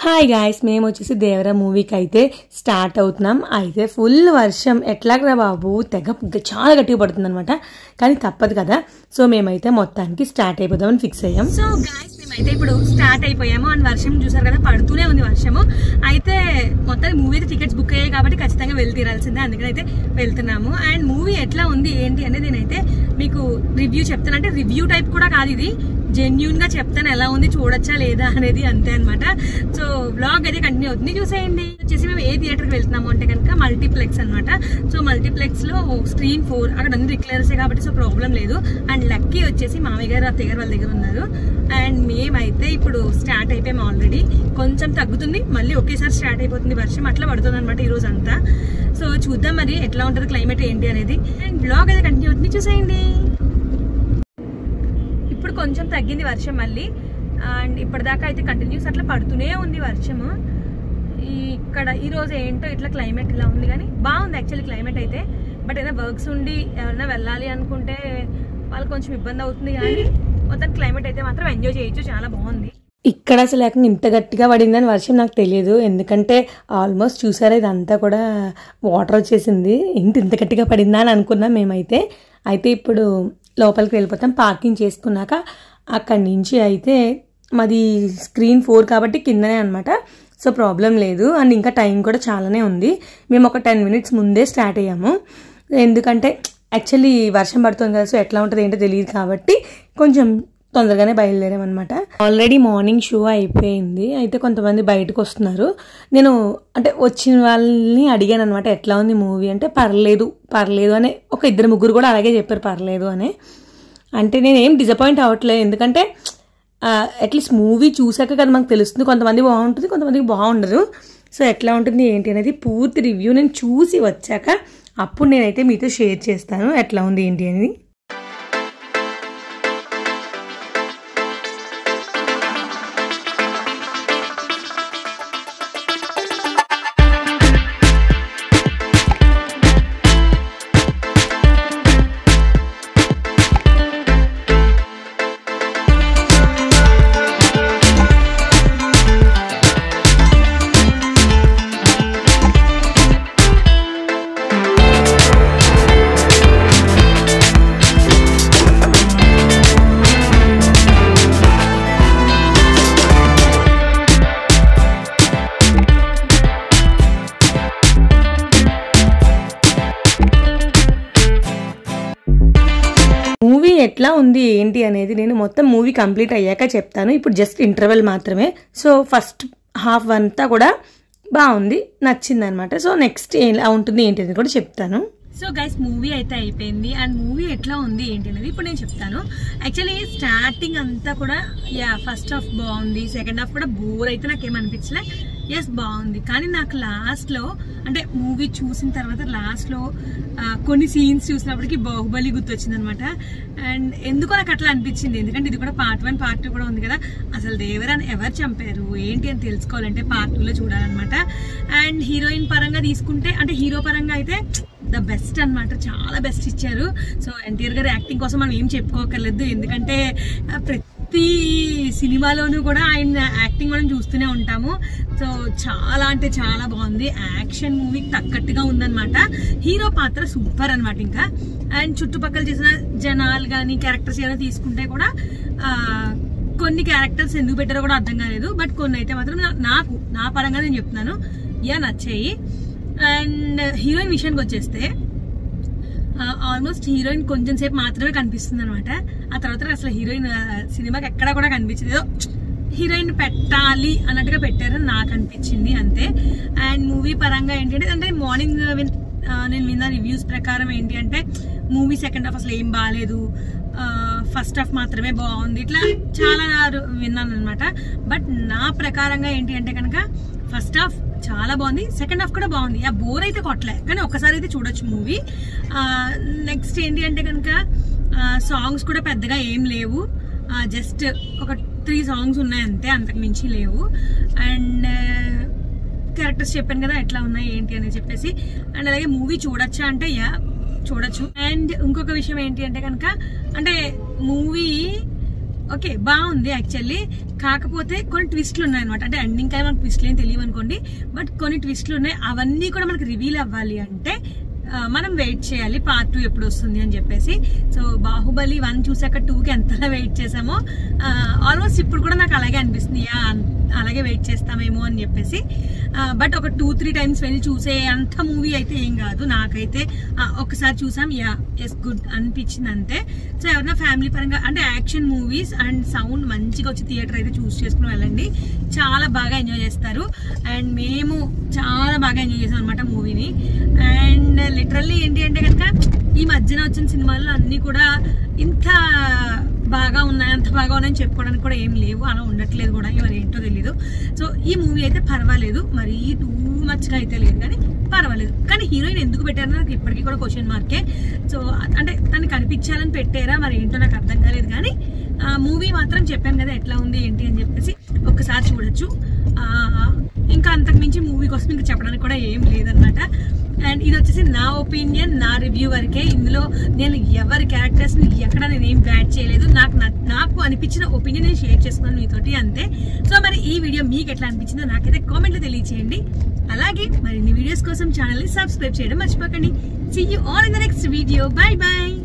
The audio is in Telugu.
హాయ్ గాయ్స్, మేము వచ్చేసి దేవరా మూవీకి అయితే స్టార్ట్ అవుతున్నాం. అయితే ఫుల్ వర్షం ఎట్లాగరా బాబు, తెగ చాలా గట్టిగా పడుతుంది అనమాట. కానీ తప్పదు కదా, సో మేమైతే మొత్తానికి స్టార్ట్ అయిపోదామని ఫిక్స్ అయ్యాం. సో గాయ్స్, మేమైతే ఇప్పుడు స్టార్ట్ అయిపోయాము. అండ్ వర్షం చూసారు కదా, పడుతూనే ఉంది వర్షము. అయితే మొత్తానికి మూవీ అయితే టికెట్స్ బుక్ అయ్యాయి కాబట్టి ఖచ్చితంగా వెళ్ళి తీరాల్సిందే, అందుకని అయితే వెళ్తున్నాము. అండ్ మూవీ ఎట్లా ఉంది ఏంటి అనేది నేనైతే మీకు రివ్యూ చెప్తాను. అంటే రివ్యూ టైప్ కూడా కాదు ఇది, జెన్యూన్ గా చెప్తాను ఎలా ఉంది, చూడొచ్చా లేదా అనేది, అంతే అనమాట. సో బ్లాగ్ అయితే కంటిన్యూ అవుతుంది, చూసేయండి. వచ్చేసి మేము ఏ థియేటర్కి వెళ్తున్నాము అంటే కనుక మల్టీప్లెక్స్ అనమాట. సో మల్టీప్లెక్స్ లో స్క్రీన్ 4 అక్కడ అన్ని రిక్లైనర్సే కాబట్టి సో ప్రాబ్లం లేదు. అండ్ లక్కీ వచ్చేసి మామయ్య గారు అత్తయ్య గారు వాళ్ళ దగ్గర ఉన్నారు. అండ్ మేమైతే ఇప్పుడు స్టార్ట్ అయిపోయాము ఆల్రెడీ. కొంచెం తగ్గుతుంది, మళ్ళీ ఒకేసారి స్టార్ట్ అయిపోతుంది వర్షం, అట్లా పడుతుంది అనమాట ఈ రోజు అంతా. సో చూద్దాం మరి ఎట్లా ఉంటుంది క్లైమేట్ ఏంటి అనేది. అండ్ బ్లాగ్ అయితే కంటిన్యూ అవుతుంది, చూసేయండి. ఇప్పుడు కొంచెం తగ్గింది వర్షం మళ్ళీ. అండ్ ఇప్పటిదాకా అయితే కంటిన్యూస్ అట్లా పడుతూనే ఉంది వర్షము. ఇక్కడ ఈ రోజు ఏంటో ఇట్లా క్లైమేట్ ఇలా ఉంది, కానీ బాగుంది యాక్చువల్లీ క్లైమేట్ అయితే. బట్ ఏదైనా వర్క్స్ ఉండి ఎవరైనా వెళ్ళాలి అనుకుంటే వాళ్ళకి కొంచెం ఇబ్బంది అవుతుంది, కానీ మొత్తం క్లైమేట్ అయితే మాత్రం ఎంజాయ్ చేయొచ్చు, చాలా బాగుంది. ఇక్కడ అసలు లేకుండా ఇంత గట్టిగా పడిందని వర్షం నాకు తెలియదు, ఎందుకంటే ఆల్మోస్ట్ చూసారా ఇదంతా కూడా వాటర్ వచ్చేసింది. ఇంత గట్టిగా పడిందా అని అనుకున్నాం మేమైతే. అయితే ఇప్పుడు లోపలికి వెళ్ళిపోతాం. పార్కింగ్ చేసుకున్నాక అక్కడి నుంచి అయితే మాది స్క్రీన్ 4 కాబట్టి కిందనే అనమాట, సో ప్రాబ్లం లేదు. అండ్ ఇంకా టైం కూడా చాలానే ఉంది. మేము ఒక 10 minutes ముందే స్టార్ట్ అయ్యాము, ఎందుకంటే యాక్చువల్లీ వర్షం పడుతుంది కదా, సో ఎట్లా ఉంటుంది ఏంటో తెలియదు కాబట్టి కొంచెం తొందరగానే బయలుదేరామన్నమాట. ఆల్రెడీ మార్నింగ్ షో అయిపోయింది. అయితే కొంతమంది బయటకు వస్తున్నారు. నేను అంటే వచ్చిన వాళ్ళని అడిగాను అనమాట, ఎట్లా ఉంది మూవీ అంటే పర్లేదు అని ఒక 2-3 కూడా అలాగే చెప్పారు, పర్లేదు అని. అంటే నేను ఏం డిసప్పాయింట్ అవ్వట్లేదు, ఎందుకంటే అట్లీస్ట్ మూవీ చూసాక కదా మనకు తెలుస్తుంది, కొంతమంది బాగుంటుంది కొంతమందికి బాగుండదు. సో ఎట్లా ఉంటుంది ఏంటి అనేది పూర్తి రివ్యూ నేను చూసి వచ్చాక అప్పుడు నేనైతే మీతో షేర్ చేస్తాను ఎట్లా ఉంది ఏంటి అనేది. మూవీ ఎట్లా ఉంది ఏంటి అనేది నేను మొత్తం మూవీ కంప్లీట్ అయ్యాక చెప్తాను. ఇప్పుడు జస్ట్ ఇంటర్వెల్ మాత్రమే. సో ఫస్ట్ హాఫ్ అంతా కూడా బాగుంది, నచ్చింది అనమాట. సో నెక్స్ట్ ఎలా ఉంటుంది ఏంటి అనేది కూడా చెప్తాను. సో గైస్, మూవీ అయితే అయిపోయింది. అండ్ మూవీ ఎట్లా ఉంది ఏంటి అనేది ఇప్పుడు నేను చెప్తాను. యాక్చువల్లీ స్టార్టింగ్ అంతా కూడా ఫస్ట్ హాఫ్ బాగుంది, సెకండ్ హాఫ్ కూడా బోర్ అయితే నాకేమనిపించలే. ఎస్ బాగుంది, కానీ నాకు లాస్ట్లో అంటే మూవీ చూసిన తర్వాత లాస్ట్లో కొన్ని సీన్స్ చూసినప్పటికీ బాహుబలి గుర్తొచ్చింది అనమాట. అండ్ ఎందుకో నాకు అట్లా అనిపించింది, ఎందుకంటే ఇది కూడా part 1 part 2 కూడా ఉంది కదా. అసలు దేవరాని ఎవరు చంపారు ఏంటి అని తెలుసుకోవాలంటే part 2లో చూడాలన్నమాట. అండ్ హీరోయిన్ పరంగా తీసుకుంటే అంటే హీరో పరంగా అయితే ద బెస్ట్ అనమాట, చాలా బెస్ట్ ఇచ్చారు. సో ఎన్టీఆర్ గారి యాక్టింగ్ కోసం మనం ఏం చెప్పుకోకర్లేదు, ఎందుకంటే ప్రతి సినిమాలోనూ కూడా ఆయన యాక్టింగ్ మనం చూస్తూనే ఉంటాము. సో చాలా అంటే చాలా బాగుంది, యాక్షన్ మూవీకి తగ్గట్టుగా ఉందన్నమాట. హీరో పాత్ర సూపర్ అనమాట ఇంకా. అండ్ చుట్టుపక్కల చేసిన జనాలు కానీ క్యారెక్టర్స్ ఏమైనా తీసుకుంటే కూడా కొన్ని క్యారెక్టర్స్ ఎందుకు పెట్టారో కూడా అర్థం కాలేదు, బట్ కొన్ని అయితే మాత్రం నా పరంగా నేను చెప్తున్నాను నచ్చాయి. అండ్ హీరోయిన్ విషయానికి వచ్చేస్తే ఆల్మోస్ట్ హీరోయిన్ కొంచెం సేపు మాత్రమే కనిపిస్తుంది అనమాట. ఆ తర్వాత అసలు హీరోయిన్ సినిమాకి ఎక్కడా కూడా కనిపించలేదు, హీరోయిన్ పెట్టాలి అన్నట్టుగా పెట్టారని నాకు అనిపించింది అంతే. అండ్ మూవీ పరంగా ఏంటంటే అంటే మార్నింగ్ నేను విన్న రివ్యూస్ ప్రకారం ఏంటి అంటే మూవీ సెకండ్ హాఫ్ అసలు ఏం బాగాలేదు, ఫస్ట్ హాఫ్ మాత్రమే బాగుంది, ఇట్లా చాలా విన్నాను అనమాట. బట్ నా ప్రకారంగా ఏంటి అంటే కనుక ఫస్ట్ హాఫ్ చాలా బాగుంది, సెకండ్ హాఫ్ కూడా బాగుంది. బోర్ అయితే కొట్టలే, కానీ ఒక్కసారి అయితే చూడొచ్చు మూవీ. నెక్స్ట్ ఏంటి అంటే కనుక సాంగ్స్ కూడా పెద్దగా ఏం లేవు, జస్ట్ ఒక 3 songs ఉన్నాయి అంతే, అంతకు మించి లేవు. అండ్ క్యారెక్టర్స్ చెప్పాను కదా ఎట్లా ఉన్నాయి ఏంటి అని చెప్పేసి. అండ్ అలాగే మూవీ చూడొచ్చా అంటే చూడొచ్చు. అండ్ ఇంకొక విషయం ఏంటి అంటే కనుక అంటే మూవీ ఓకే బాగుంది యాక్చువల్లీ. కాకపోతే కొన్ని ట్విస్ట్లు ఉన్నాయన్నమాట. అంటే ఎండింగ్ కానీ మనకు ట్విస్ట్లు ఏం తెలియదు అనుకోండి, బట్ కొన్ని ట్విస్ట్లు ఉన్నాయి. అవన్నీ కూడా మనకు రివీల్ అవ్వాలి అంటే మనం వెయిట్ చేయాలి పార్ట్ 2 ఎప్పుడు వస్తుంది అని చెప్పేసి. సో బాహుబలి 1 చూసాక 2కి ఎంతలా వెయిట్ చేసామో ఆల్మోస్ట్ ఇప్పుడు కూడా నాకు అలాగే అనిపిస్తుంది, అలాగే వెయిట్ చేస్తామేమో అని చెప్పేసి. బట్ ఒక 2-3 టైమ్స్ వెళ్ళి చూసే అంత మూవీ అయితే ఏం కాదు. నాకైతే ఒకసారి చూసాం, ఎస్ గుడ్ అనిపించింది అంతే. సో ఎవరైనా ఫ్యామిలీ పరంగా అంటే యాక్షన్ మూవీస్ అండ్ సౌండ్ మంచిగా వచ్చి థియేటర్ అయితే చూస్ చేసుకుని వెళ్ళండి, చాలా బాగా ఎంజాయ్ చేస్తారు. అండ్ మేము చాలా బాగా ఎంజాయ్ చేసాం అనమాట మూవీని. అండ్ లిటరల్లీ ఏంటి అంటే కనుక ఈ మధ్యన వచ్చిన సినిమాల్లో అన్ని కూడా ఇంత బాగా ఉన్నాయి, అంత బాగా ఉన్నాయని చెప్పుకోవడానికి కూడా ఏం లేవు, అలా ఉండట్లేదు కూడా, మరి ఏంటో తెలీదు. సో ఈ మూవీ అయితే పర్వాలేదు, మరి టూ మచ్గా అయితే లేదు కానీ పర్వాలేదు. కానీ హీరోయిన్ ఎందుకు పెట్టారో నాకు ఇప్పటికీ కూడా క్వశ్చన్ మార్కే. సో అంటే తనకి కనిపించాలని పెట్టారా మరి ఏంటో నాకు అర్థం కాలేదు. కానీ మూవీ మాత్రం చెప్పాను కదా ఎట్లా ఉంది ఏంటి అని చెప్పేసి, ఒక్కసారి చూడొచ్చు. ఇంకా అంతకుమించి మూవీ కోసం ఇంకా చెప్పడానికి కూడా ఏం లేదనమాట. అండ్ ఇది వచ్చేసి నా ఒపీనియన్, నా రివ్యూ వరకే. ఇందులో నేను ఎవరి క్యారెక్టర్స్ని ఎక్కడ నేను ఏం బ్యాడ్ చేయలేదు, నాకు అనిపించిన ఒపీనియన్ నేను షేర్ చేసుకున్నాను మీతోటి అంతే. సో మరి ఈ వీడియో మీకు ఎట్లా అనిపించిందో నాకైతే కామెంట్లో తెలియచేయండి. అలాగే మరిన్ని వీడియోస్ కోసం ఛానల్ని సబ్స్క్రైబ్ చేయడం మర్చిపోకండి. See you all in the next video. Bye by.